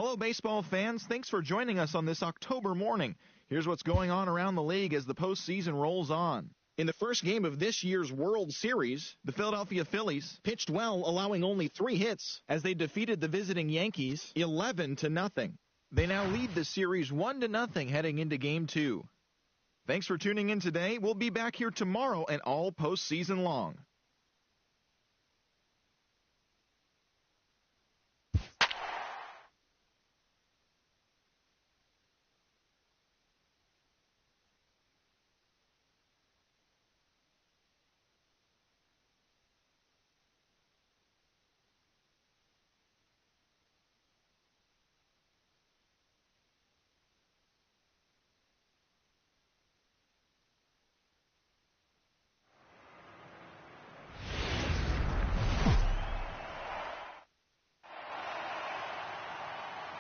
Hello, baseball fans. Thanks for joining us on this October morning. Here's what's going on around the league as the postseason rolls on. In the first game of this year's World Series, the Philadelphia Phillies pitched well, allowing only 3 hits as they defeated the visiting Yankees 11-0. They now lead the series 1-0 heading into Game 2. Thanks for tuning in today. We'll be back here tomorrow and all postseason long.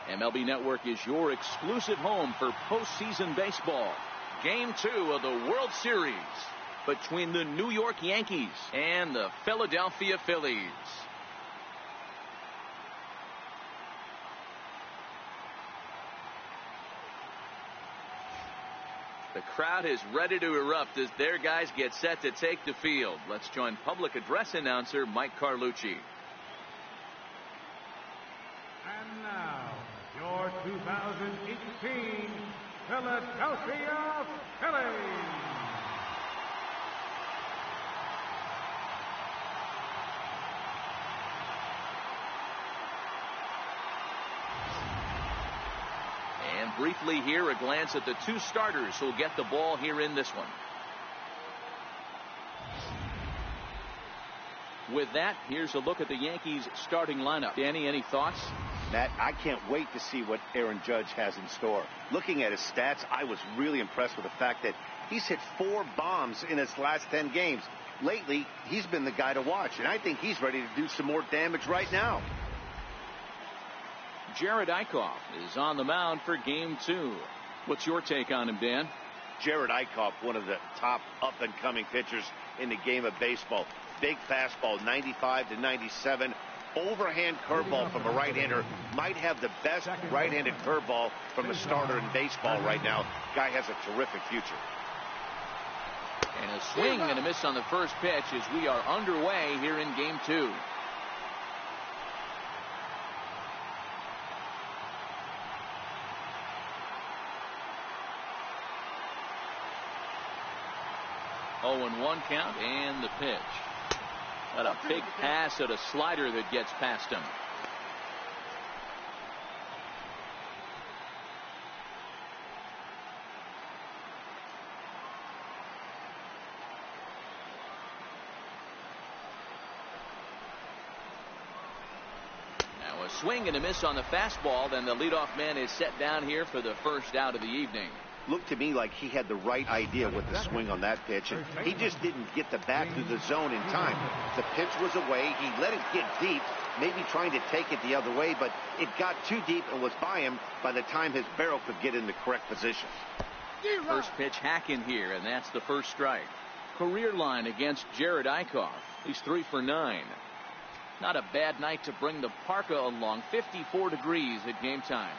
MLB Network is your exclusive home for postseason baseball. Game 2 of the World Series between the New York Yankees and the Philadelphia Phillies. The crowd is ready to erupt as their guys get set to take the field. Let's join public address announcer Mike Carlucci. And now, your 2018 Philadelphia Phillies. And briefly here, a glance at the 2 starters who'll get the ball here in this one. With that, here's a look at the Yankees starting lineup. Danny, any thoughts? Matt, I can't wait to see what Aaron Judge has in store. Looking at his stats, I was really impressed with the fact that he's hit 4 bombs in his last 10 games. Lately, he's been the guy to watch, and I think he's ready to do some more damage right now. Jared Eichhoff is on the mound for Game 2. What's your take on him, Dan? Jared Eichhoff, one of the top up-and-coming pitchers in the game of baseball. Big fastball, 95 to 97. Overhand curveball from a right-hander. Might have the best right-handed curveball from a starter in baseball right now. Guy has a terrific future. And a swing and a miss on the first pitch as we are underway here in Game 2. Oh, and 1 count and the pitch. Got a big pass at a slider that gets past him. Now a swing and a miss on the fastball. Then the leadoff man is set down here for the first out of the evening. Looked to me like he had the right idea with the swing on that pitch, and he just didn't get the bat through the zone in time. The pitch was away. He let it get deep, maybe trying to take it the other way, but it got too deep and was by him by the time his barrel could get in the correct position. First pitch hack in here, and that's the first strike. Career line against Jared Eichhoff. He's 3 for 9. Not a bad night to bring the parka along. 54 degrees at game time.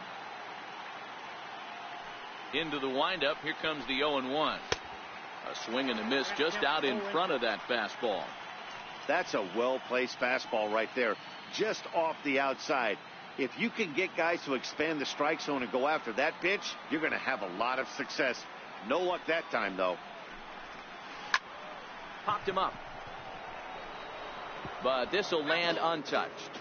Into the windup. Here comes the 0-1. A swing and a miss just out in front of that fastball. That's a well-placed fastball right there, just off the outside. If you can get guys to expand the strike zone and go after that pitch, you're going to have a lot of success. No luck that time, though. Popped him up. But this will land untouched.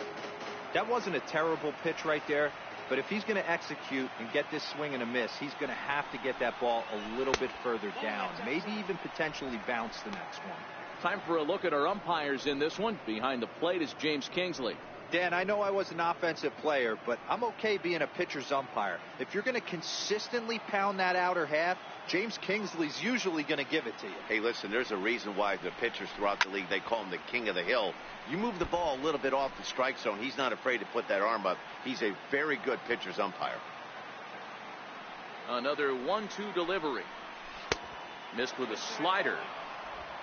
That wasn't a terrible pitch right there. But if he's going to execute and get this swing and a miss, he's going to have to get that ball a little bit further down. Maybe even potentially bounce the next one. Time for a look at our umpires in this one. Behind the plate is James Kingsley. Dan, I know I was an offensive player, but I'm okay being a pitcher's umpire. If you're going to consistently pound that outer half, James Kingsley's usually going to give it to you. Hey, listen, there's a reason why the pitchers throughout the league, they call him the king of the hill. You move the ball a little bit off the strike zone, he's not afraid to put that arm up. He's a very good pitcher's umpire. Another 1-2 delivery. Missed with a slider.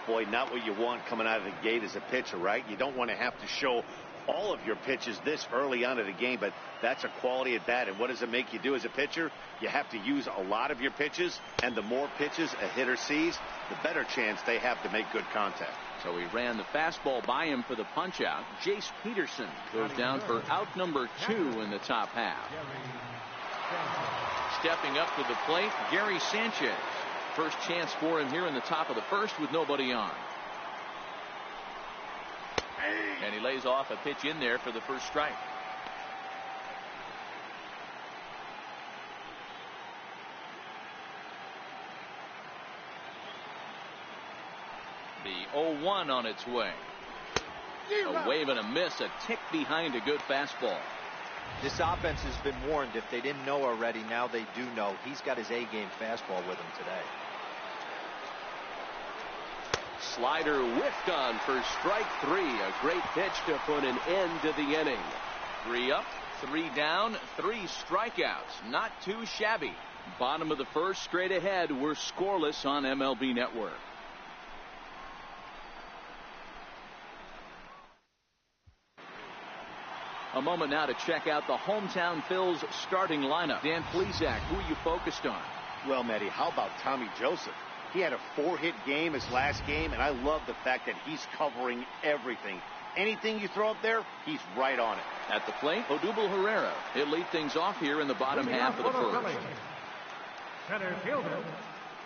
Boy, not what you want coming out of the gate as a pitcher, right? You don't want to have to show all of your pitches this early on in the game, but that's a quality at bat. And what does it make you do as a pitcher? You have to use a lot of your pitches, and the more pitches a hitter sees, the better chance they have to make good contact. So he ran the fastball by him for the punch out. Jace Peterson goes down for out number 2 in the top half. Stepping up to the plate, Gary Sanchez. First chance for him here in the top of the first with nobody on. And he lays off a pitch in there for the first strike. The 0-1 on its way. A wave and a miss, a tick behind a good fastball. This offense has been warned. If they didn't know already, now they do know. He's got his A-game fastball with him today. Slider whiffed on for strike 3. A great pitch to put an end to the inning. 3 up, 3 down, 3 strikeouts. Not too shabby. Bottom of the first, straight ahead. We're scoreless on MLB Network. A moment now to check out the hometown Phils starting lineup. Dan Plesac, who are you focused on? Well, Matty, how about Tommy Joseph? He had a 4-hit game his last game, and I love the fact that he's covering everything. Anything you throw up there, he's right on it. At the plate, Odubel Herrera. He'll lead things off here in the bottom half of the first. Center fielder,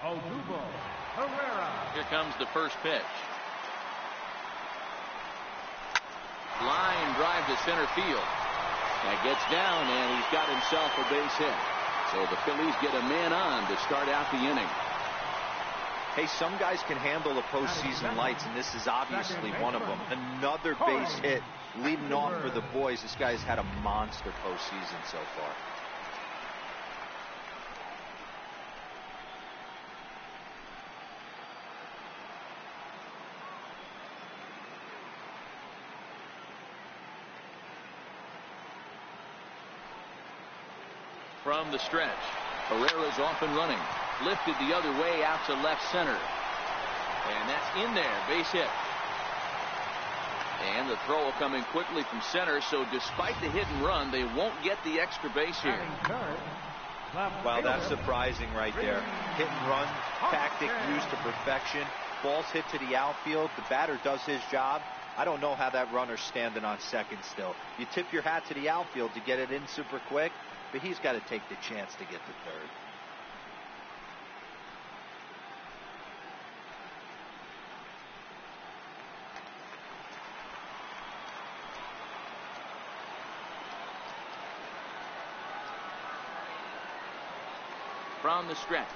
Odubel Herrera. Here comes the first pitch. Line drive to center field. That gets down, and he's got himself a base hit. So the Phillies get a man on to start out the inning. Hey, some guys can handle the postseason lights, and this is obviously one of them. Another base hit leading off for the boys. This guy's had a monster postseason so far. From the stretch, Herrera's off and running. Lifted the other way out to left center. And that's in there. Base hit. And the throw coming quickly from center. So despite the hit and run, they won't get the extra base here. Wow, that's surprising right there. Hit and run tactic used to perfection. Ball's hit to the outfield. The batter does his job. I don't know how that runner's standing on second still. You tip your hat to the outfield to get it in super quick, but he's got to take the chance to get to third. From the stretch.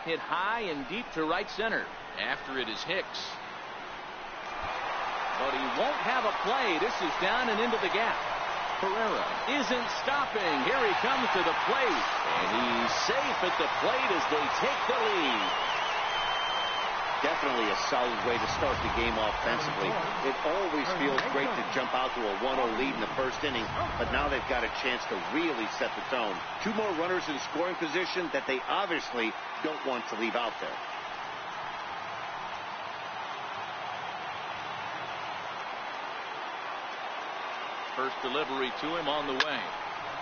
Hit high and deep to right center. After it is Hicks. But he won't have a play. This is down and into the gap. Herrera isn't stopping. Here he comes to the plate. And he's safe at the plate as they take the lead. Definitely a solid way to start the game offensively. It always feels great to jump out to a 1-0 lead in the first inning, but now they've got a chance to really set the tone. 2 more runners in scoring position that they obviously don't want to leave out there. First delivery to him on the way.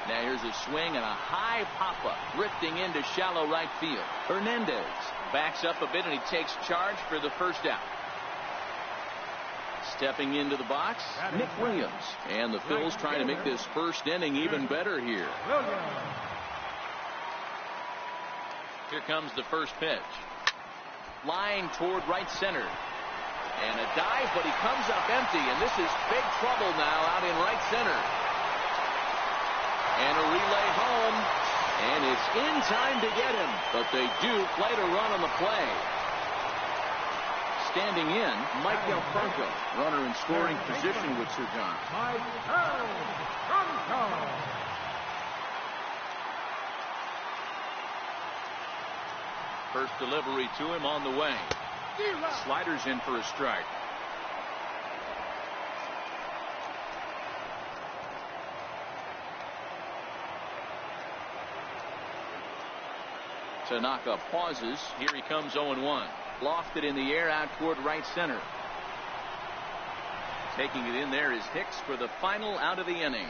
Now here's a swing and a high pop-up drifting into shallow right field. Hernandez backs up a bit and he takes charge for the first out. Stepping into the box, Nick Williams. And the Phils trying to make this first inning even better here. Here comes the first pitch. Flying toward right center. And a dive, but he comes up empty, and this is big trouble now out in right center. And a relay home, and it's in time to get him, but they do play to run on the play. Standing in, Mike Del Franco, runner in scoring position with Sir John. Mike Del Franco. First delivery to him on the way. Sliders in for a strike. Tanaka pauses. Here he comes 0-1. Lofted in the air out toward right center. Taking it in there is Hicks for the final out of the inning.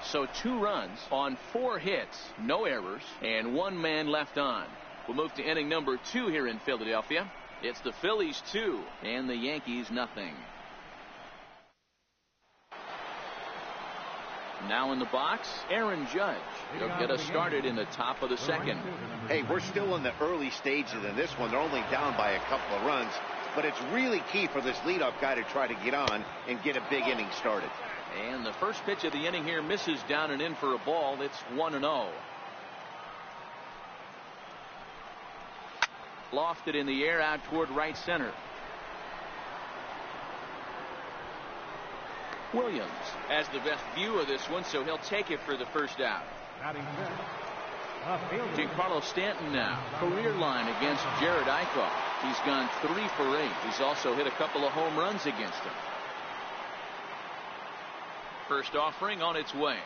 So 2 runs on 4 hits, no errors, and 1 man left on. We'll move to inning number 2 here in Philadelphia. It's the Phillies 2 and the Yankees nothing. Now in the box, Aaron Judge. He'll get us started in the top of the second. Hey, we're still in the early stages in this one. They're only down by a couple of runs, but it's really key for this leadoff guy to try to get on and get a big inning started. And the first pitch of the inning here misses down and in for a ball. It's 1-0. Lofted in the air out toward right center. Williams has the best view of this one, so he'll take it for the first out. Giancarlo Stanton now. Career line against Jared Eichhoff. He's gone 3 for 8. He's also hit a couple of home runs against him. First offering on its way.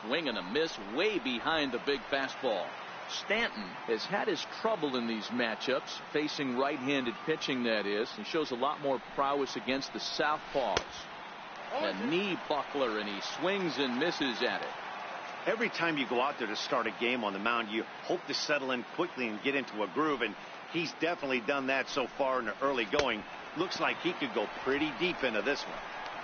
Swing and a miss way behind the big fastball. Stanton has had his trouble in these matchups, facing right-handed pitching, that is. He shows a lot more prowess against the southpaws. A knee buckler, and he swings and misses at it. Every time you go out there to start a game on the mound, you hope to settle in quickly and get into a groove, and he's definitely done that so far in the early going. Looks like he could go pretty deep into this one.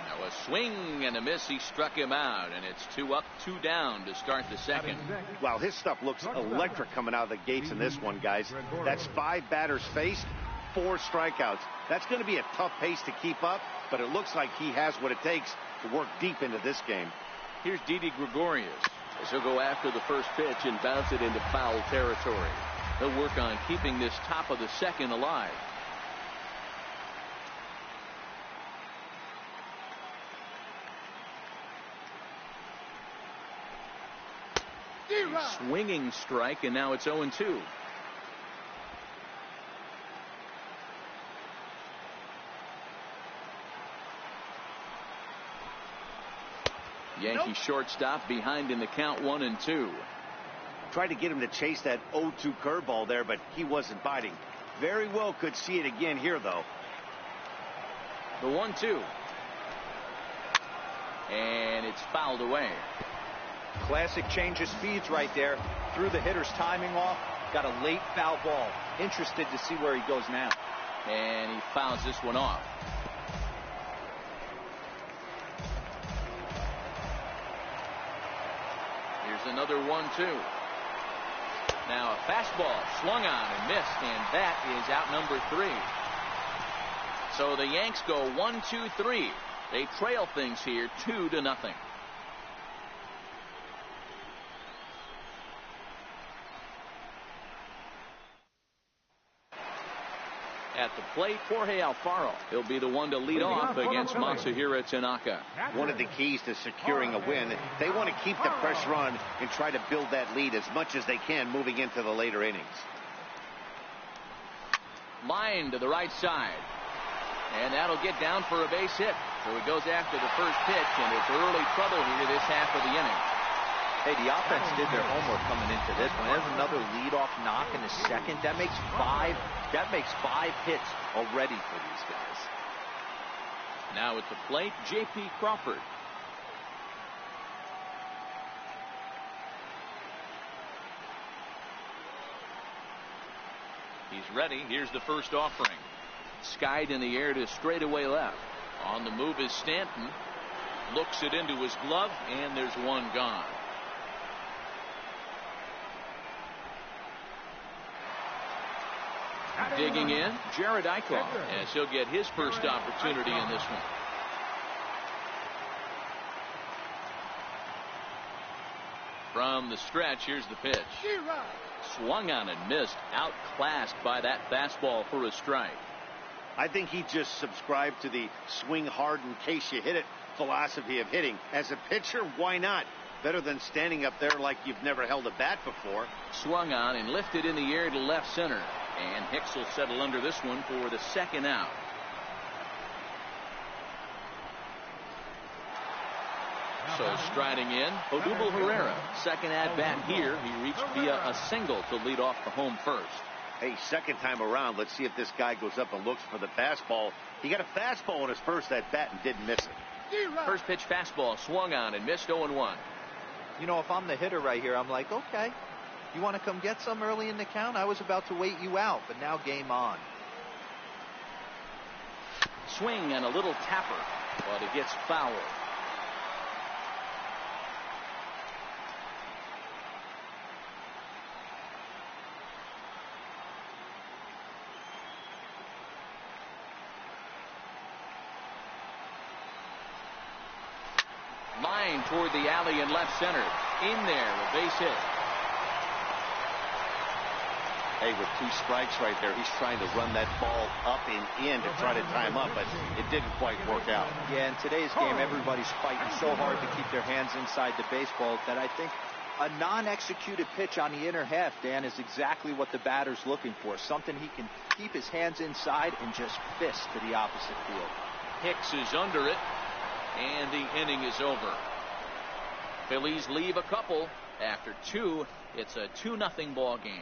Now a swing and a miss. He struck him out, and it's 2 up, 2 down to start the second. Wow, his stuff looks electric coming out of the gates in this one, guys. That's 5 batters faced, 4 strikeouts. That's going to be a tough pace to keep up, but it looks like he has what it takes to work deep into this game. Here's Didi Gregorius as he'll go after the first pitch and bounce it into foul territory. He'll work on keeping this top of the second alive. Swinging strike, and now it's 0-2. Yankee shortstop behind in the count, 1-2. Tried to get him to chase that 0-2 curveball there, but he wasn't biting. Very well could see it again here, though. The 1-2. And it's fouled away. Classic change of speeds right there. Threw the hitter's timing off. Got a late foul ball. Interested to see where he goes now. And he fouls this one off. Here's another 1-2. Now a fastball swung on and missed, and that is out number 3. So the Yanks go 1-2-3. They trail things here 2-0. At the plate, Jorge Alfaro. He'll be the one to lead off against Masahiro Tanaka. One of the keys to securing a win, they want to keep the pressure on and try to build that lead as much as they can moving into the later innings. Line to the right side. And that'll get down for a base hit. So he goes after the first pitch, and it's early trouble here this half of the inning. Hey, the offense did their homework coming into this one. There's another leadoff knock in the second. That makes 5 hits already for these guys. Now at the plate, J.P. Crawford. He's ready. Here's the first offering. Skied in the air to straightaway left. On the move is Stanton. Looks it into his glove, and there's one gone. Digging in, Jared Eichhoff, as he'll get his first opportunity in this one. From the stretch, here's the pitch. Swung on and missed, outclassed by that fastball for a strike. I think he just subscribed to the swing hard in case you hit it philosophy of hitting. As a pitcher, why not? Better than standing up there like you've never held a bat before. Swung on and lifted in the air to left center. And Hicks will settle under this one for the second out. So striding in, Odubel Herrera. Second at bat here. He reached via a single to lead off the home first. Hey, second time around, let's see if this guy goes up and looks for the fastball. He got a fastball on his first at bat and didn't miss it. First pitch fastball swung on and missed 0-1. You know, if I'm the hitter right here, I'm like, okay, you want to come get some early in the count? I was about to wait you out, but now game on. Swing and a little tapper, but it gets foul. Line toward the alley in left center. In there, a base hit. Hey, with 2 strikes right there, he's trying to run that ball up and in to try to tie him up, but it didn't quite work out. Yeah, in today's game, everybody's fighting so hard to keep their hands inside the baseball that I think a non-executed pitch on the inner half, Dan, is exactly what the batter's looking for. Something he can keep his hands inside and just fist to the opposite field. Hicks is under it, and the inning is over. Phillies leave a couple. After 2, it's a 2-0 ball game.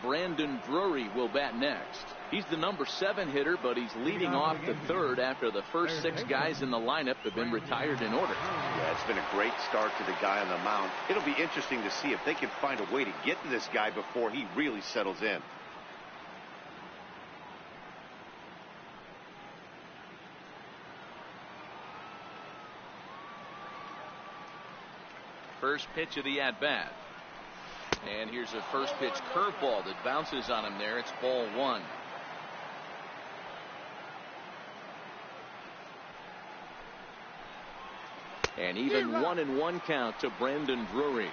Brandon Drury will bat next. He's the number 7 hitter, but he's leading off the 3rd after the first 6 guys in the lineup have been retired in order. Yeah, it's been a great start to the guy on the mound. It'll be interesting to see if they can find a way to get to this guy before he really settles in. First pitch of the at-bat. And here's a first pitch curveball that bounces on him there. It's ball 1. And even 1-1 count to Brandon Drury.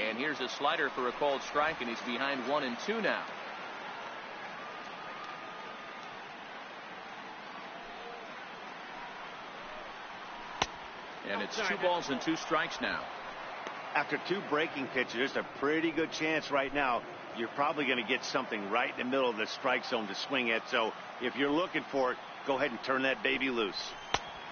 And here's a slider for a called strike, and he's behind 1-2 now. And it's 2 balls and 2 strikes now. After 2 breaking pitches, there's a pretty good chance right now you're probably going to get something right in the middle of the strike zone to swing at. So if you're looking for it, go ahead and turn that baby loose.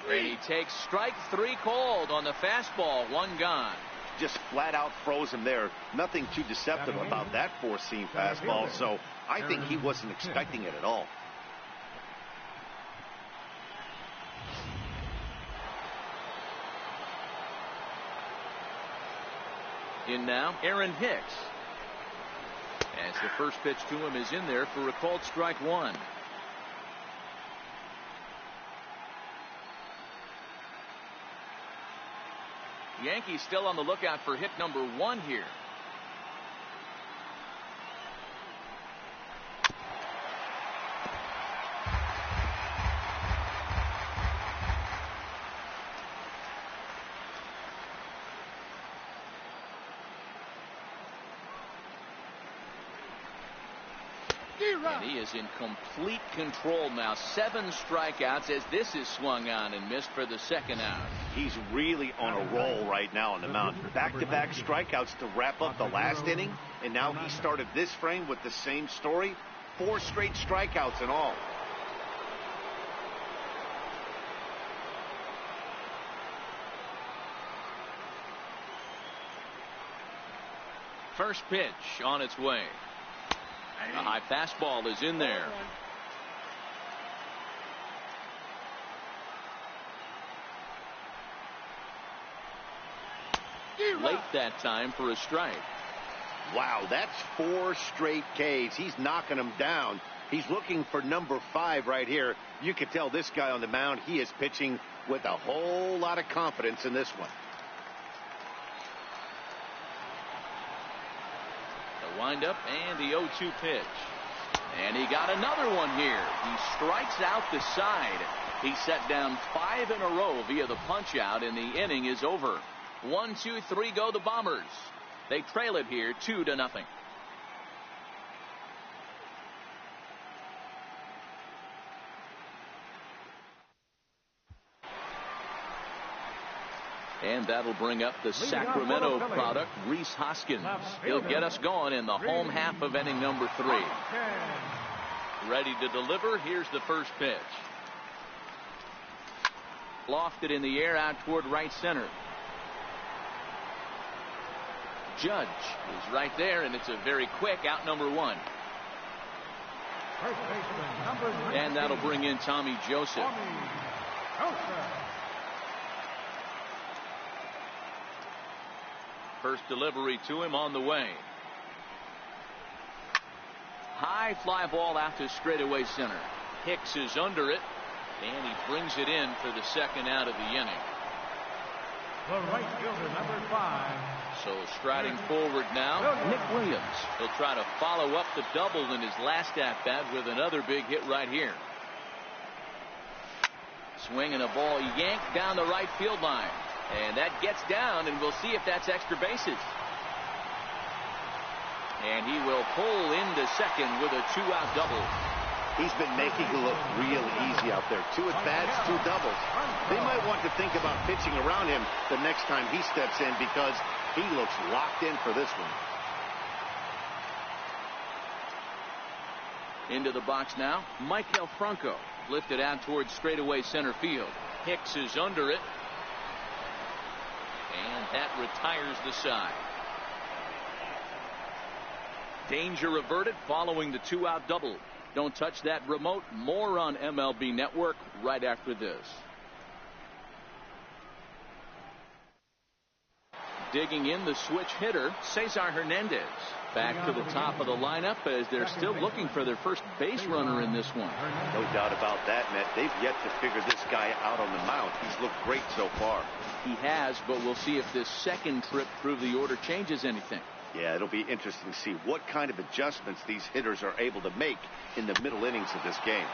And he takes strike 3 called on the fastball. 1 gone. Just flat out froze him there. Nothing too deceptive about that 4-seam fastball. So I think he wasn't expecting it at all. In now, Aaron Hicks. As the first pitch to him is in there for a called strike 1. Yankees still on the lookout for hit number 1 here. And he is in complete control now. 7 strikeouts as this is swung on and missed for the 2nd out. He's really on a roll right now on the mound. Back-to-back strikeouts to wrap up the last inning. And now he started this frame with the same story. 4 straight strikeouts in all. First pitch on its way. A high fastball is in there. Late that time for a strike. Wow, that's 4 straight Ks. He's knocking them down. He's looking for number 5 right here. You can tell this guy on the mound, he is pitching with a whole lot of confidence in this one. The windup and the 0-2 pitch. And he got another one here. He strikes out the side. He set down 5 in a row via the punch out, and the inning is over. 1, 2, 3 go the Bombers. They trail it here 2-0. And that'll bring up the Sacramento product, Rhys Hoskins. He'll get us going in the home half of inning number 3. Ready to deliver. Here's the first pitch. Lofted in the air out toward right center. Judge is right there, and it's a very quick out number 1. And that'll bring in Tommy Joseph. First delivery to him on the way. High fly ball out to straightaway center. Hicks is under it, and he brings it in for the second out of the inning. The right fielder, number 5. So striding forward now, Nick Williams. He'll try to follow up the double in his last at-bat with another big hit right here. Swinging a ball yanked down the right field line. And that gets down, and we'll see if that's extra bases. And he will pull into second with a 2-out double. He's been making it look real easy out there. 2 at-bats, 2 doubles. They might want to think about pitching around him the next time he steps in because he looks locked in for this one. Into the box now, Maikel Franco. Lifted out towards straightaway center field. Hicks is under it. And that retires the side. Danger averted following the 2-out double. Don't touch that remote. More on MLB Network right after this. Digging in the switch hitter, Cesar Hernandez. Back to the top of the lineup as they're still looking for their first base runner in this one. No doubt about that, Matt. They've yet to figure this guy out on the mound. He's looked great so far. He has, but we'll see if this second trip through the order changes anything. Yeah, it'll be interesting to see what kind of adjustments these hitters are able to make in the middle innings of this game.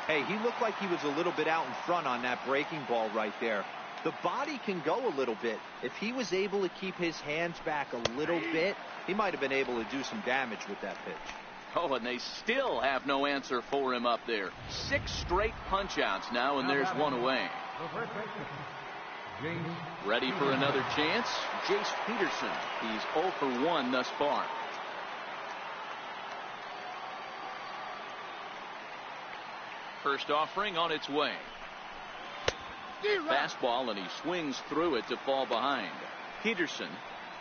Hey, he looked like he was a little bit out in front on that breaking ball right there. The body can go a little bit. If he was able to keep his hands back a little bit, he might have been able to do some damage with that pitch. Oh, and they still have no answer for him up there. 6 straight punch-outs now, and there's one away. Ready for another chance? Jace Peterson. He's 0 for 1 thus far. First offering on its way. Fastball, and he swings through it to fall behind. Peterson,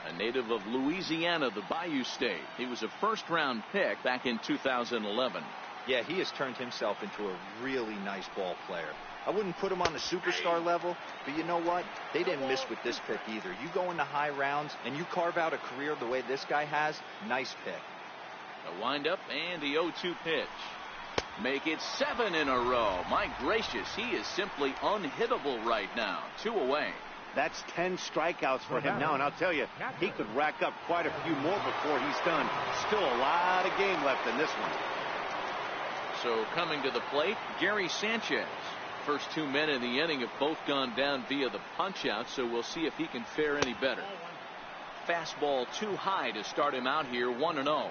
a native of Louisiana, the Bayou State. He was a first-round pick back in 2011. Yeah, he has turned himself into a really nice ball player. I wouldn't put him on the superstar level, but you know what? They didn't miss with this pick either. You go into high rounds and you carve out a career the way this guy has, nice pick. A windup and the 0-2 pitch. Make it 7 in a row. My gracious, he is simply unhittable right now. 2 away. That's 10 strikeouts for him now, and I'll tell you, he could rack up quite a few more before he's done. Still a lot of game left in this one. So coming to the plate, Gary Sanchez. First 2 men in the inning have both gone down via the punch-out, so we'll see if he can fare any better. Fastball too high to start him out here, 1-0.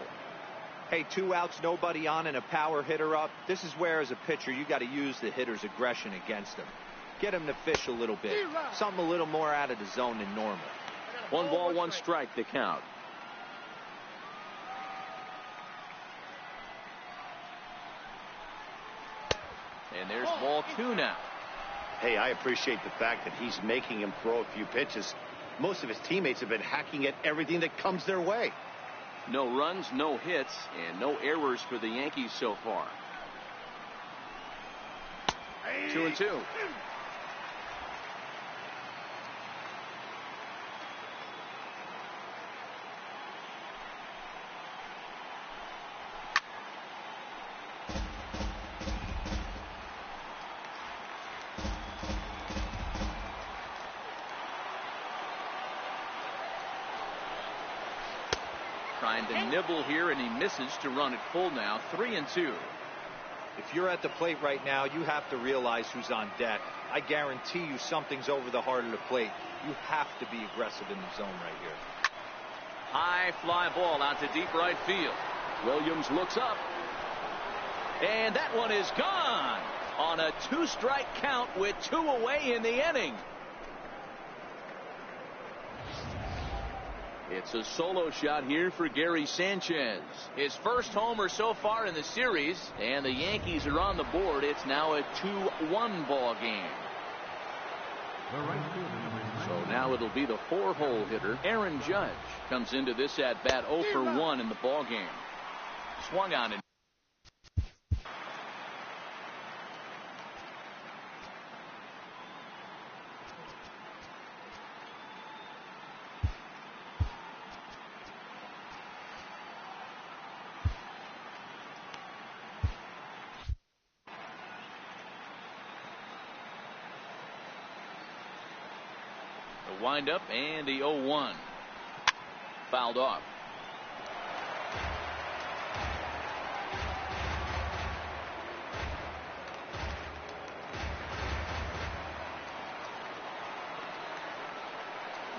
Hey, 2 outs, nobody on, and a power hitter up. This is where, as a pitcher, you got to use the hitter's aggression against him. Get him to fish a little bit. Something a little more out of the zone than normal. 1 ball, 1 strike, the count. And there's ball 2 now. Hey, I appreciate the fact that he's making him throw a few pitches. Most of his teammates have been hacking at everything that comes their way. No runs, no hits, and no errors for the Yankees so far. 2-2. Trying to nibble here, and he misses to run it full now. 3-2. If you're at the plate right now, you have to realize who's on deck. I guarantee you something's over the heart of the plate. You have to be aggressive in the zone right here. High fly ball out to deep right field. Williams looks up. And that one is gone on a 2-strike count with 2 away in the inning. It's a solo shot here for Gary Sanchez. His first homer so far in the series, and the Yankees are on the board. It's now a 2-1 ball game. So now it'll be the 4-hole hitter, Aaron Judge, comes into this at bat 0 for 1 in the ball game. Swung on it. Wind up and the 0-1 fouled off.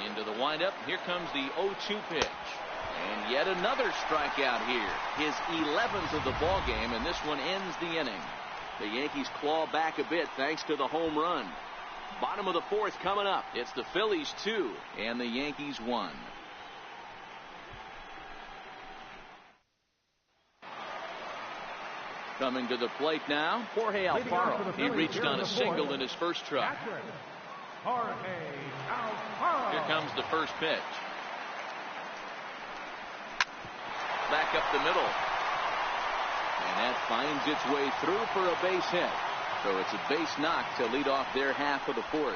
Into the windup. Here comes the 0-2 pitch. And yet another strikeout here. His 11th of the ball game, and this one ends the inning. The Yankees claw back a bit thanks to the home run. Bottom of the 4th coming up. It's the Phillies 2 and the Yankees 1. Coming to the plate now, Jorge Alfaro. He reached on a single in his first try. Here comes the first pitch. Back up the middle. And that finds its way through for a base hit. So it's a base knock to lead off their half of the 4th.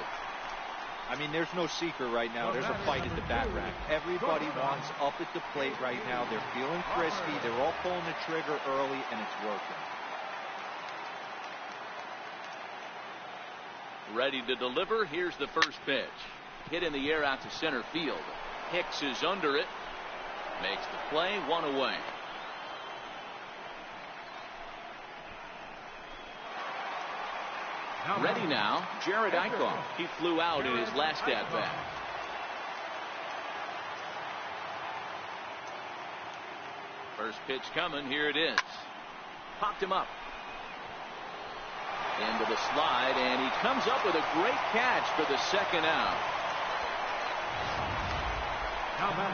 I mean, there's no secret right now. There's a fight at the bat rack. Everybody wants up at the plate right now. They're feeling crispy. They're all pulling the trigger early, and it's working. Ready to deliver. Here's the first pitch. Hit in the air out to center field. Hicks is under it. Makes the play, 1 away. Ready now, Jared Eichhoff. He flew out in his last at bat. First pitch coming. Here it is. Popped him up. Into the slide, and he comes up with a great catch for the second out.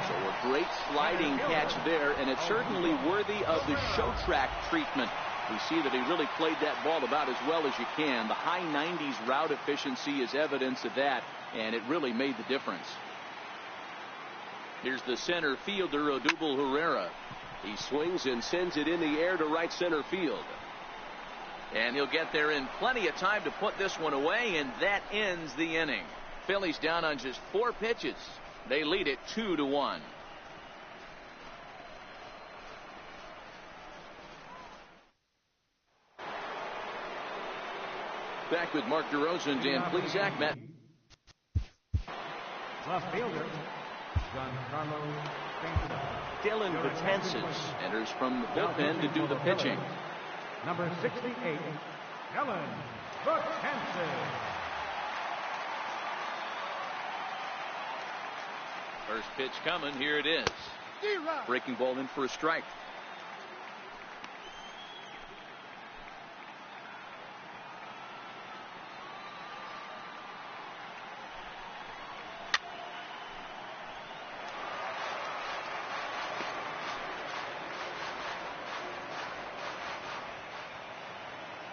So a great sliding catch there, and it's certainly worthy of the show track treatment. We see that he really played that ball about as well as you can. The high 90s route efficiency is evidence of that, and it really made the difference. Here's the center fielder, Odubel Herrera. He swings and sends it in the air to right center field. And he'll get there in plenty of time to put this one away, and that ends the inning. Phillies down on just 4 pitches. They lead it 2-1. Back with Mark DeRosa and Dan Plesac. Matt. Left fielder, Giancarlo Stanton. Dylan Betances enters from the bullpen to do the pitching. Number 68, Dylan Betances. First pitch coming. Here it is. Breaking ball in for a strike.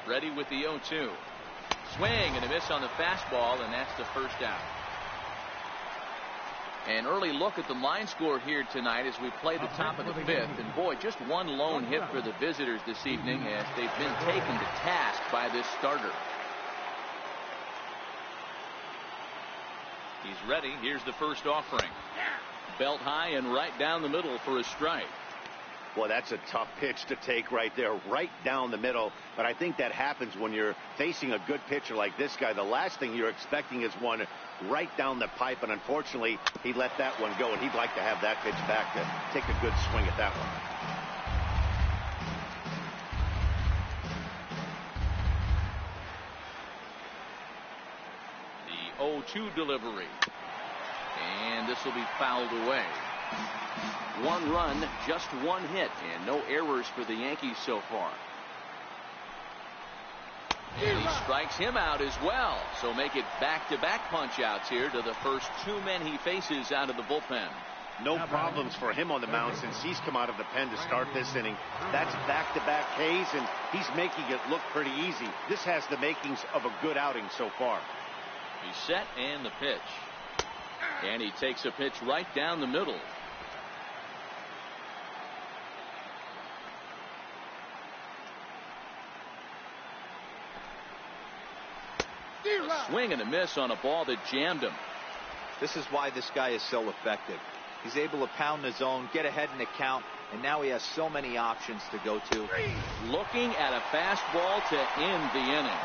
Ready with the 0-2. Swing and a miss on the fastball, and that's the first out. An early look at the line score here tonight as we play the top of the 5th. And boy, just one lone hit for the visitors this evening as they've been taken to task by this starter. He's ready. Here's the first offering. Belt high and right down the middle for a strike. Well, that's a tough pitch to take right there, right down the middle. But I think that happens when you're facing a good pitcher like this guy. The last thing you're expecting is one right down the pipe, and unfortunately, he let that one go, and he'd like to have that pitch back to take a good swing at that one. The 0-2 delivery. And this will be fouled away. 1 run, just 1 hit, and no errors for the Yankees so far. And he strikes him out as well. So make it back-to-back punch-outs here to the first 2 men he faces out of the bullpen. No problems for him on the mound since he's come out of the pen to start this inning. That's back-to-back Ks, and he's making it look pretty easy. This has the makings of a good outing so far. He's set, and the pitch. And he takes a pitch right down the middle. A swing and a miss on a ball that jammed him. This is why this guy is so effective. He's able to pound the zone, get ahead in the count, and now he has so many options to go to. Looking at a fastball to end the inning.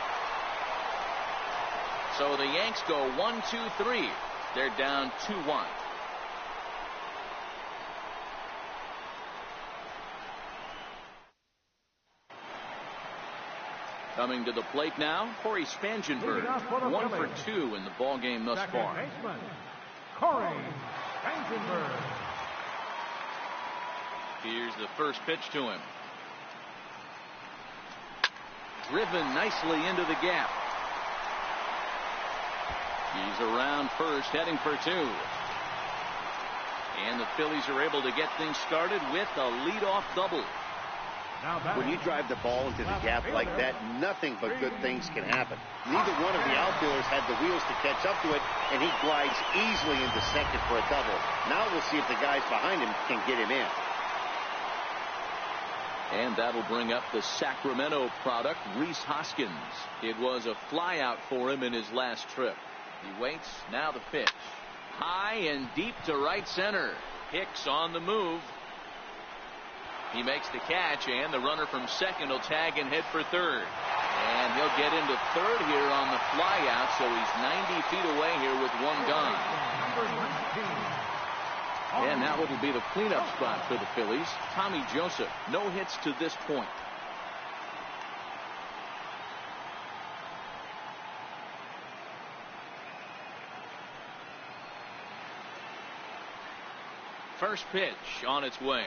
So the Yanks go 1-2-3. They're down 2-1. Coming to the plate now, Corey Spangenberg, 1 for 2 in the ballgame thus far. Corey Spangenberg. Here's the first pitch to him. Driven nicely into the gap. He's around first, heading for 2. And the Phillies are able to get things started with a leadoff double. When you drive the ball into the gap like that, nothing but good things can happen. Neither one of the outfielders had the wheels to catch up to it, and he glides easily into second for a double. Now we'll see if the guys behind him can get him in. And that'll bring up the Sacramento product, Rhys Hoskins. It was a flyout for him in his last trip. He waits, now the pitch. High and deep to right center. Hicks on the move. He makes the catch, and the runner from second will tag and head for third. And he'll get into third here on the flyout, so he's 90 feet away here with one gone. And now it'll be the cleanup spot for the Phillies. Tommy Joseph, no hits to this point. First pitch on its way.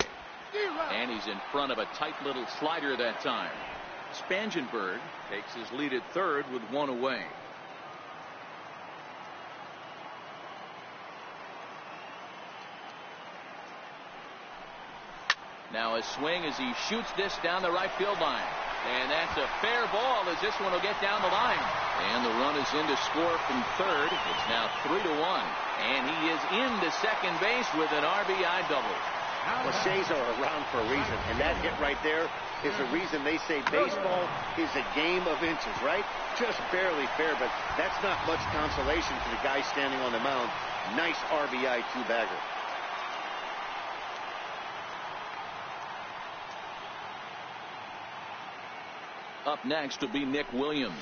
And he's in front of a tight little slider that time. Spangenberg takes his lead at third with one away. Now a swing as he shoots this down the right field line. And that's a fair ball as this one will get down the line. And the run is in to score from third. It's now 3-1. And he is into second base with an RBI double. The Shays are around for a reason, and that hit right there is the reason they say baseball is a game of inches, right? Just barely fair, but that's not much consolation for the guy standing on the mound. Nice RBI two-bagger. Up next will be Nick Williams.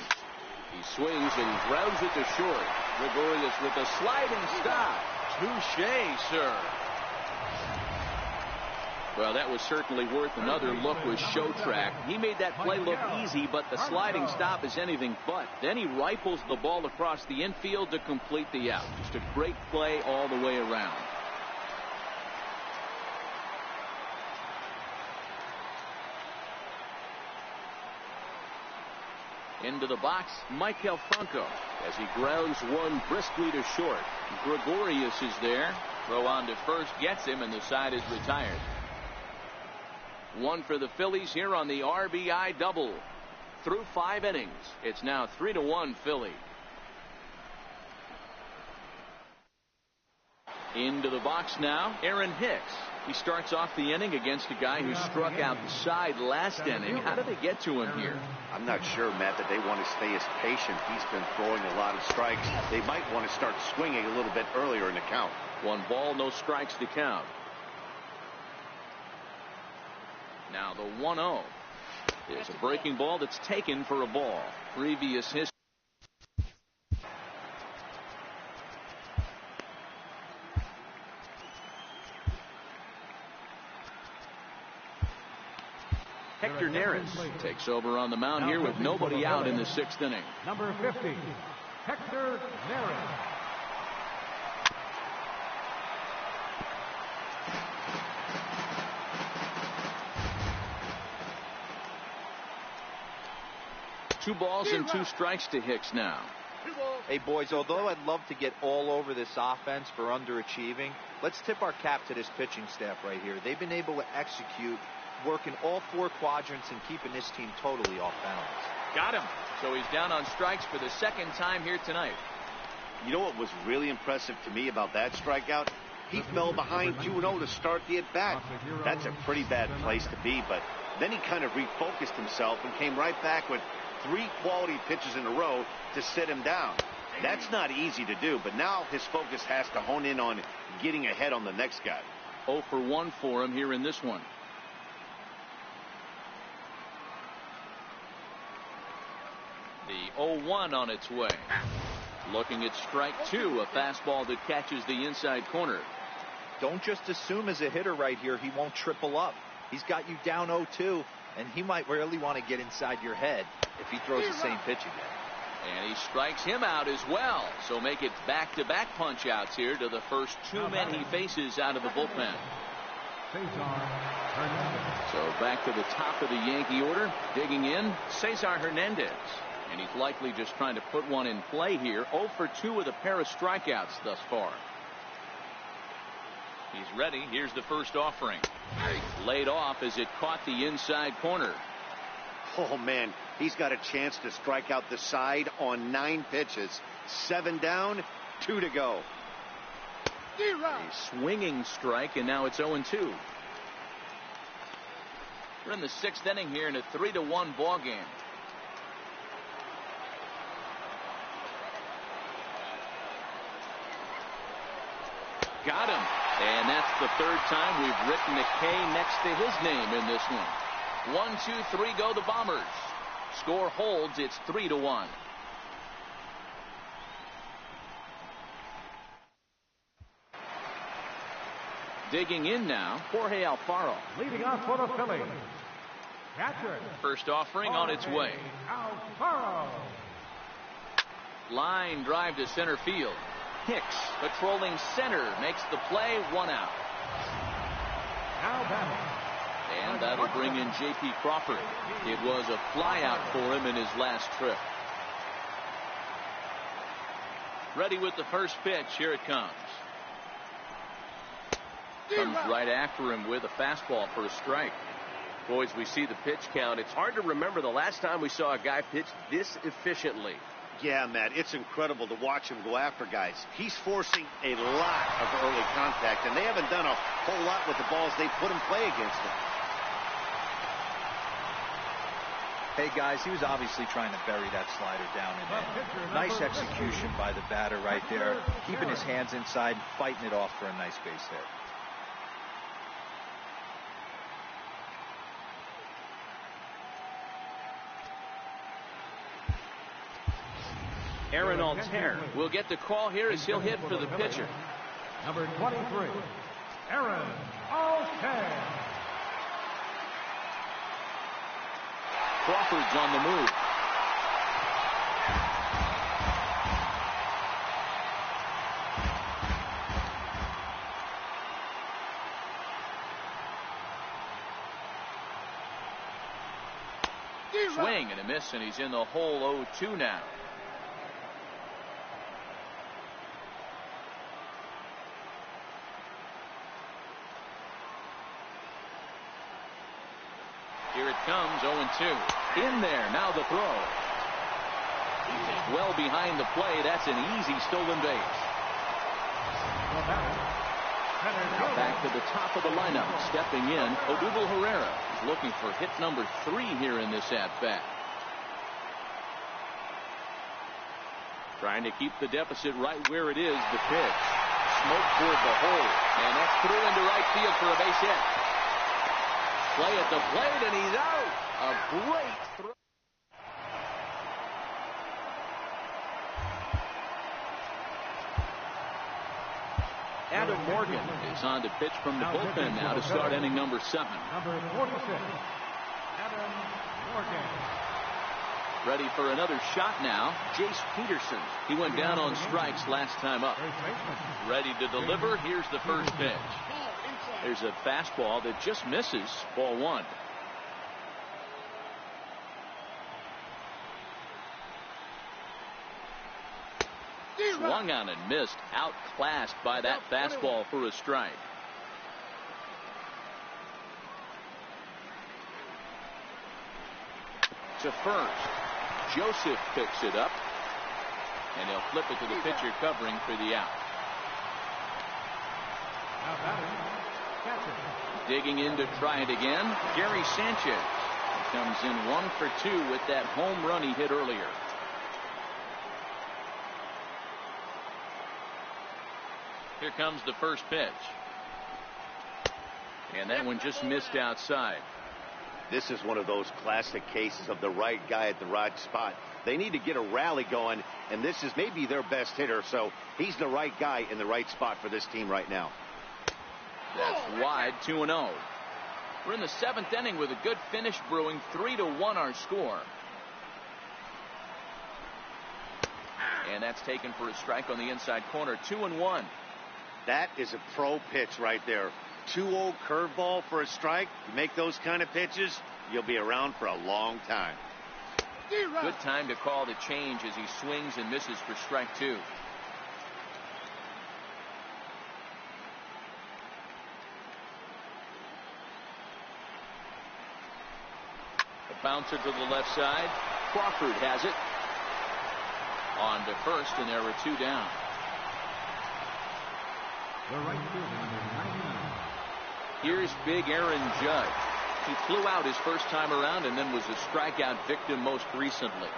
He swings and grounds it to short. Gregorius with a sliding stop. Touché, sir. Well, that was certainly worth another look with Show Track. He made that play look easy, but the sliding stop is anything but. Then he rifles the ball across the infield to complete the out. Just a great play all the way around. Into the box, Michael Franco as he grounds one briskly to short. Gregorius is there. Throw on to first gets him, and the side is retired. One for the Phillies here on the RBI double. Through 5 innings, it's now 3-1 Philly. Into the box now, Aaron Hicks. He starts off the inning against a guy who struck outside last inning. How did they get to him here? I'm not sure, Matt, that they want to stay as patient. He's been throwing a lot of strikes. They might want to start swinging a little bit earlier in the count. 1 ball, no strikes to count. Now the 1-0 is a breaking ball that's taken for a ball. Previous history. Hector Neris takes over on the mound here with nobody out in the 6th inning. Number 50, Hector Neris. Two balls and 2 strikes to Hicks now. Hey, boys, although I'd love to get all over this offense for underachieving, let's tip our cap to this pitching staff right here. They've been able to execute, working all 4 quadrants and keeping this team totally off balance. Got him. So he's down on strikes for the second time here tonight. You know what was really impressive to me about that strikeout? He fell behind 2-0 to start the at-bat. That's a pretty bad place to be, but then he kind of refocused himself and came right back with 3 quality pitches in a row to sit him down. That's not easy to do, but now his focus has to hone in on getting ahead on the next guy. 0 for 1 for him here in this one. The 0-1 on its way. Looking at strike 2, a fastball that catches the inside corner. Don't just assume as a hitter right here he won't triple up. He's got you down 0-2, and he might really want to get inside your head if he throws the same pitch again. And he strikes him out as well. So make it back-to-back punch-outs here to the first 2 men he faces out of the bullpen. So back to the top of the Yankee order. Digging in, Cesar Hernandez. And he's likely just trying to put one in play here. 0 for 2 with a pair of strikeouts thus far. He's ready. Here's the first offering. Laid off as it caught the inside corner. Oh, man, he's got a chance to strike out the side on 9 pitches. 7 down, 2 to go. A swinging strike, and now it's 0-2. We're in the 6th inning here in a 3-1 ball game. Got him. And that's the 3rd time we've written a K next to his name in this one. 1, 2, 3 go the Bombers. Score holds. It's 3-1. Digging in now, Jorge Alfaro. Leading off for the Phillies, catcher. First offering on its way. Alfaro. Line drive to center field. Hicks patrolling center makes the play. 1 out. Now batting. And that'll bring in J.P. Crawford. It was a flyout for him in his last trip. Ready with the first pitch. Here it comes. Comes right after him with a fastball for a strike. Boys, we see the pitch count. It's hard to remember the last time we saw a guy pitch this efficiently. Yeah, Matt, it's incredible to watch him go after guys. He's forcing a lot of early contact, and they haven't done a whole lot with the balls they put in play against him. Hey, guys, he was obviously trying to bury that slider down and in. Nice execution by the batter right there, keeping his hands inside, fighting it off for a nice base hit. Aaron Altair will get the call here as he'll hit for the pitcher. Number 23, Aaron Altair. Crawford's on the move. Swing and a miss, and he's in the hole. 0-2 now. Here it comes. 0-2. In there. Now the throw. Well behind the play. That's an easy stolen base. Back to the top of the lineup. Stepping in, Odubel Herrera is looking for hit number 3 here in this at-bat. Trying to keep the deficit right where it is. The pitch. Smoke toward the hole. And that's through into right field for a base hit. Play at the plate, and he's out. A great throw. Adam Morgan is on to pitch from the bullpen now to start inning number 7. Number 46, Adam Morgan. Ready for another shot now. Jace Peterson. He went down on strikes last time up. Ready to deliver. Here's the first pitch. There's a fastball that just misses. Ball 1. Swung on and missed. Outclassed by that fastball for a strike. To first. Joseph picks it up. And he'll flip it to the pitcher covering for the out. Digging in to try it again, Gary Sanchez. Comes in 1 for 2 with that home run he hit earlier. Here comes the first pitch. And that one just missed outside. This is one of those classic cases of the right guy at the right spot. They need to get a rally going, and this is maybe their best hitter, so he's the right guy in the right spot for this team right now. That's wide, 2-0. We're in the 7th inning with a good finish brewing. 3-1 our score. And that's taken for a strike on the inside corner. 2-1. That is a pro pitch right there. 2-0 curveball for a strike. You make those kind of pitches, you'll be around for a long time. Good time to call the change as he swings and misses for strike 2. A bouncer to the left side. Crawford has it. On to first, and there are 2 down. The right fielder, number 99. Here's big Aaron Judge. He flew out his first time around and then was a strikeout victim most recently.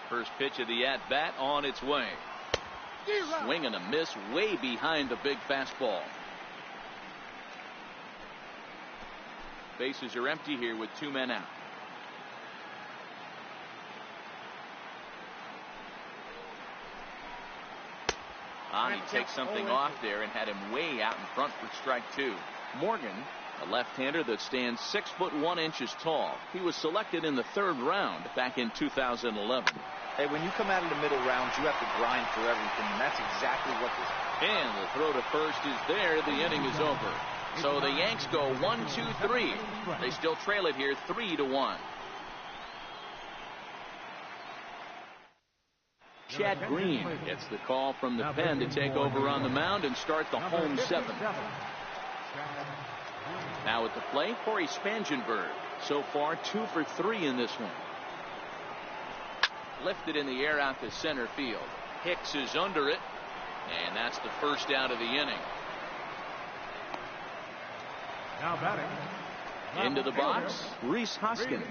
First pitch of the at-bat on its way. Swing and a miss way behind the big fastball. Bases are empty here with 2 men out. He takes something off there and had him way out in front for strike 2. Morgan, a left-hander that stands 6'1" tall. He was selected in the 3rd round back in 2011. Hey, when you come out of the middle rounds, you have to grind for everything, and that's exactly what this is. And the throw to first is there. The inning is over. So the Yanks go 1-2-3. They still trail it here 3-1. Chad Green gets the call from the pen to take over on the mound and start the home 7th. Now at the plate, Corey Spangenberg. So far 2 for 3 in this one. Lifted in the air out to center field. Hicks is under it, and that's the first out of the inning. Now batting. Into the box, Rhys Hoskins.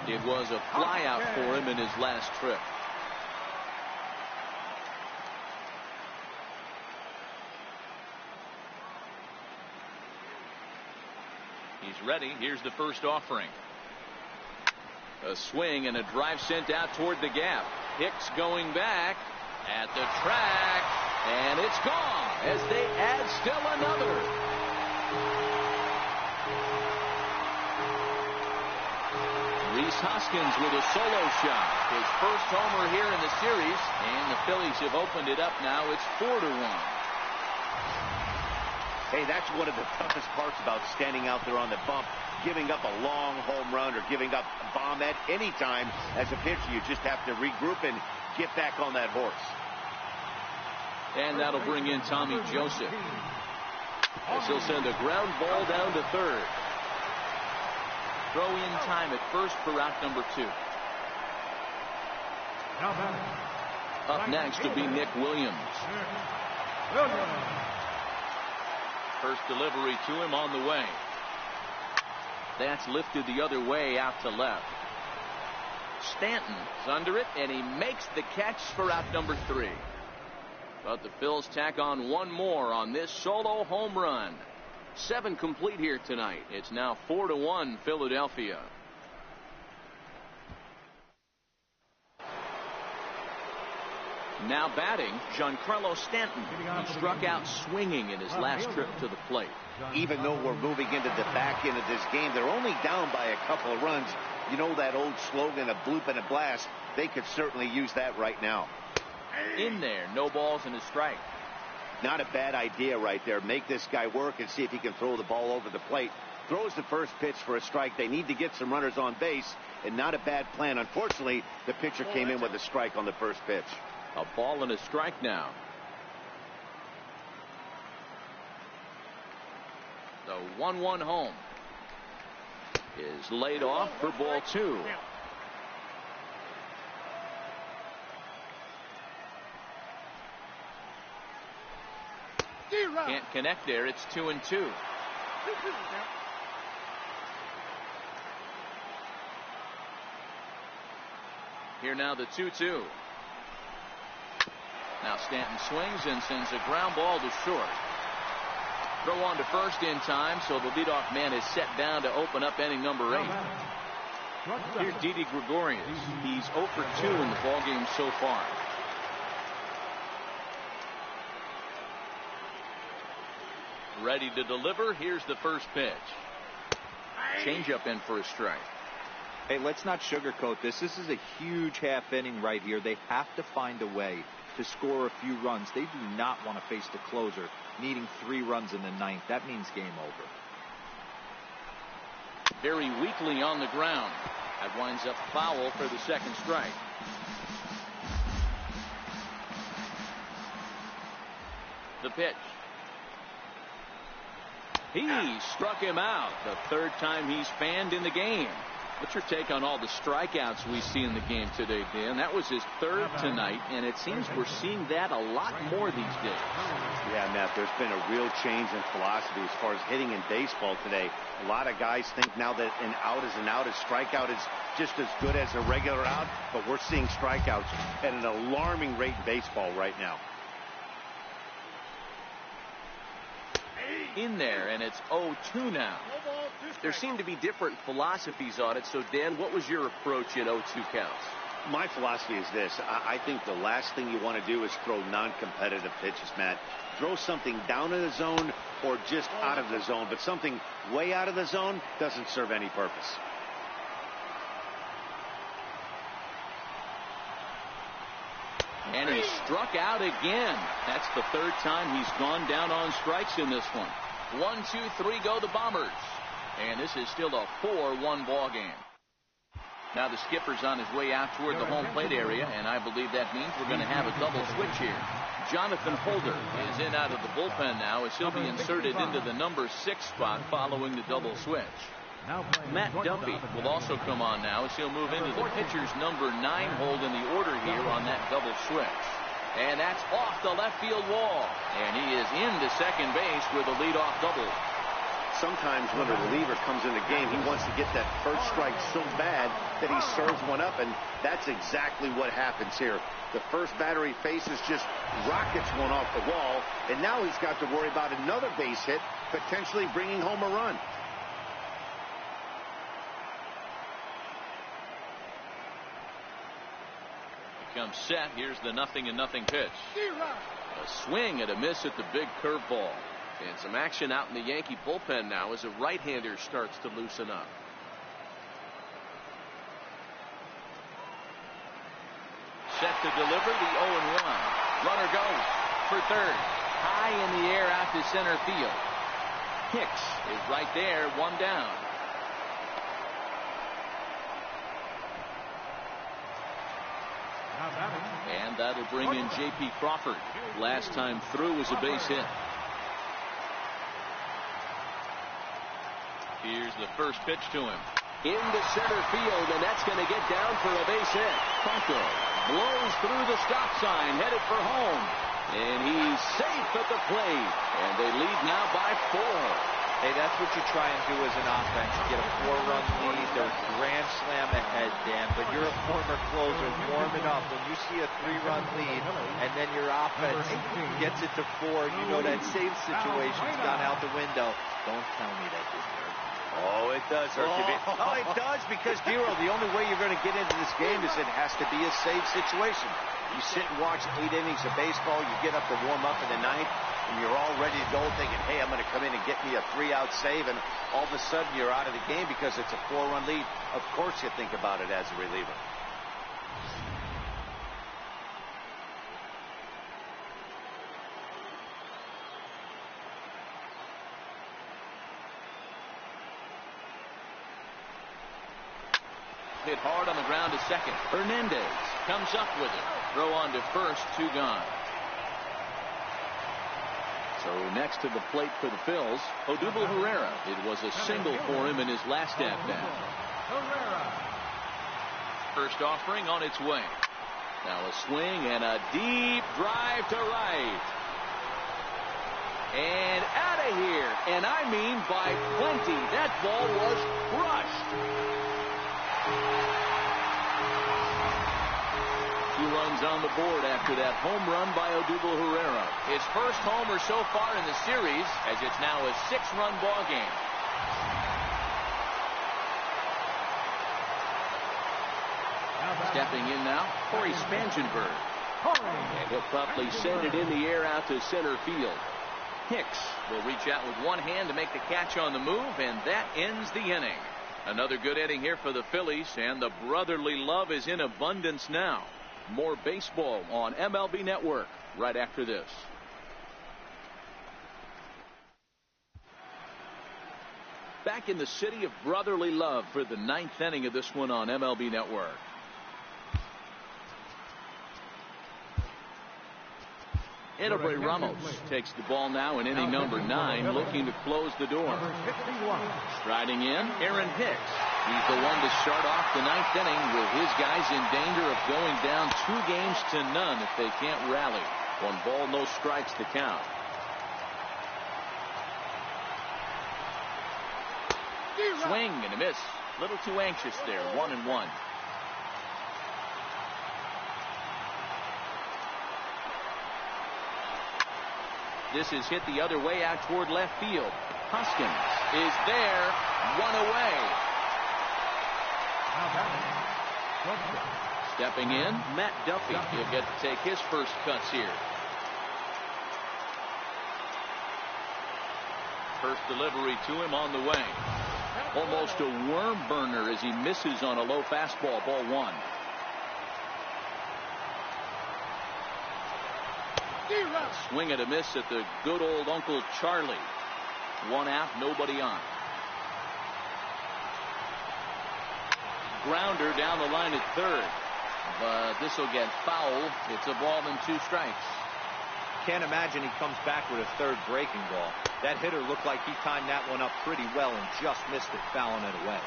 It was a flyout for him in his last trip. He's ready. Here's the first offering. A swing and a drive sent out toward the gap. Hicks going back at the track, and it's gone as they add still another. Rhys Hoskins with a solo shot. His first homer here in the series, and the Phillies have opened it up now. It's 4-1. Hey, that's one of the toughest parts about standing out there on the bump. Giving up a long home run or giving up a bomb at any time as a pitcher. You just have to regroup and get back on that horse. And that'll bring in Tommy Joseph, as he'll send a ground ball down to third. Throw in time at first for out number 2. Up next to be Nick Williams. First delivery to him on the way. That's lifted the other way out to left. Stanton's under it, and he makes the catch for out number 3. But the Phils tack on one more on this solo home run. 7 complete here tonight. It's now 4-1 Philadelphia. Now batting, Giancarlo Stanton. He struck out swinging in his last trip to the plate. Even though we're moving into the back end of this game, they're only down by a couple of runs. You know that old slogan, a bloop and a blast? They could certainly use that right now. In there, no balls and a strike. Not a bad idea right there. Make this guy work and see if he can throw the ball over the plate. Throws the first pitch for a strike. They need to get some runners on base, and not a bad plan. Unfortunately, the pitcher came in with a strike on the first pitch. A ball and a strike now. The 1-1 home is laid off for ball 2. Can't connect there. It's 2-2. Here now the 2-2. Now Stanton swings and sends a ground ball to short. Throw on to first in time, so the leadoff man is set down to open up inning number 8. Here's Didi Gregorius. He's 0 for 2 in the ballgame so far. Ready to deliver. Here's the first pitch. Changeup in for a strike. Hey, let's not sugarcoat this. This is a huge half inning right here. They have to find a way to score a few runs. They do not want to face the closer, needing 3 runs in the 9th. That means game over. Very weakly on the ground. That winds up foul for the second strike. The pitch. He struck him out. The 3rd time he's fanned in the game. What's your take on all the strikeouts we see in the game today, Dan? That was his 3rd tonight, and it seems we're seeing that a lot more these days. Yeah, Matt, there's been a real change in philosophy as far as hitting in baseball today. A lot of guys think now that an out is an out, a strikeout is just as good as a regular out, but we're seeing strikeouts at an alarming rate in baseball right now. In there, and it's 0-2 now. There seem to be different philosophies on it. So, Dan, what was your approach in 0-2 counts? My philosophy is this. I think the last thing you want to do is throw non-competitive pitches, Matt. Throw something down in the zone or just out of the zone, but something way out of the zone doesn't serve any purpose. And he struck out again. That's the 3rd time he's gone down on strikes in this one. 1, 2, 3 go the Bombers. And this is still a 4-1 ball game. Now the skipper's on his way out toward the home plate area, and I believe that means we're going to have a double switch here. Jonathan Holder is in out of the bullpen now as he'll be inserted into the number 6 spot following the double switch. Matt Duffy will also come on now as he'll move into the pitcher's number 9 hold in the order here on that double switch. And that's off the left field wall. And he is into second base with a leadoff double. Sometimes when a reliever comes in the game, he wants to get that first strike so bad that he serves one up, and that's exactly what happens here. The first batter he faces just rockets one off the wall, and now he's got to worry about another base hit, potentially bringing home a run. Comes set. Here's the 0-0 pitch. A swing and a miss at the big curveball. And some action out in the Yankee bullpen now as a right-hander starts to loosen up. Set to deliver the 0-1. Runner goes for 3rd. High in the air out to center field. Hicks is right there, 1 down. And that'll bring in J.P. Crawford. Last time through was a base hit. Here's the first pitch to him. Into center field, and that's going to get down for a base hit. Franco blows through the stop sign, headed for home. And he's safe at the plate. And they lead now by 4. Hey, that's what you try and do as an offense. You get a 4-run lead. They're grand slam ahead, Dan. But you're a former closer, warming up. When you see a 3-run lead and then your offense gets it to 4, you know that save situation's gone out the window. Don't tell me that didn't hurt. Oh, it does hurt you. Oh, it does, because, Giro, the only way you're going to get into this game is it has to be a save situation. You sit and watch 8 innings of baseball, you get up to warm up in the 9th, and you're all ready to go thinking, hey, I'm going to come in and get me a 3-out save, and all of a sudden you're out of the game because it's a 4-run lead. Of course you think about it as a reliever. hit hard on the ground to second. Hernandez comes up with it. Throw on to first, 2 gone. So next to the plate for the Phils, Odubel Herrera. It was a single for him in his last at-bat. First offering on its way. Now a swing and a deep drive to right. And out of here. And I mean by plenty. That ball was crushed. 2 runs on the board after that home run by Odubel Herrera. His first homer so far in the series, as it's now a 6-run ball game. Stepping in now, Corey Spangenberg. And he'll promptly send it in the air out to center field. Hicks will reach out with one hand to make the catch on the move, and that ends the inning. Another good inning here for the Phillies, and the brotherly love is in abundance now. More baseball on MLB Network right after this. Back in the city of brotherly love for the 9th inning of this one on MLB Network. Edobray Ramos takes the ball now in inning number 9, looking to close the door. Striding in, Aaron Hicks. He's the one to start off the 9th inning with his guys in danger of going down 2-0 if they can't rally. 1 ball, no strikes to count. Swing and a miss. A little too anxious there. 1-1. This is hit the other way out toward left field. Hoskins is there. 1 away. Stepping in, Matt Duffy. He'll get to take his first cuts here. First delivery to him on the way. Almost a worm burner as he misses on a low fastball. Ball 1. Swing and a miss at the good old Uncle Charlie. 1 out, nobody on. Grounder down the line at third. But this will get foul. It's a ball and 2 strikes. Can't imagine he comes back with a third breaking ball. That hitter looked like he timed that one up pretty well and just missed it, fouling it away.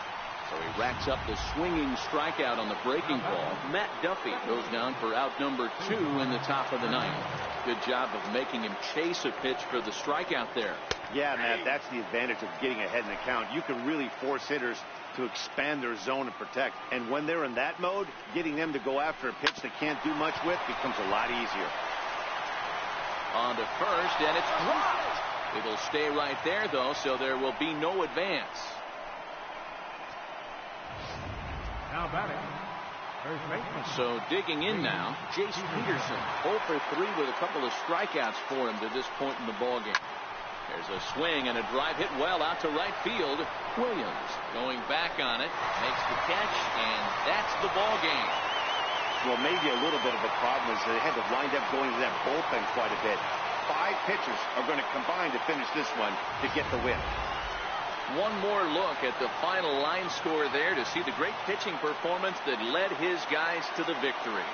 So he racks up the swinging strikeout on the breaking ball. Matt Duffy goes down for out number 2 in the top of the 9th. Good job of making him chase a pitch for the strikeout there. Yeah, Matt, that's the advantage of getting ahead in the count. You can really force hitters to expand their zone and protect. And when they're in that mode, getting them to go after a pitch they can't do much with becomes a lot easier. On to first, and it's dropped. It'll stay right there, though, so there will be no advance. Now batting. So digging in now, Jace Peterson, 0 for 3 with a couple of strikeouts for him to this point in the ballgame. There's a swing and a drive hit well out to right field. Williams going back on it, makes the catch, and that's the ballgame. Well, maybe a little bit of a problem is they had to wind up going to that bullpen quite a bit. 5 pitchers are going to combine to finish this one to get the win. One more look at the final line score there to see the great pitching performance that led his guys to the victory.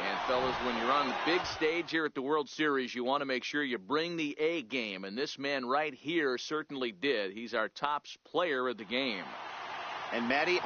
And fellas, when you're on the big stage here at the World Series, you want to make sure you bring the A game, and this man right here certainly did. He's our top player of the game. And Matty,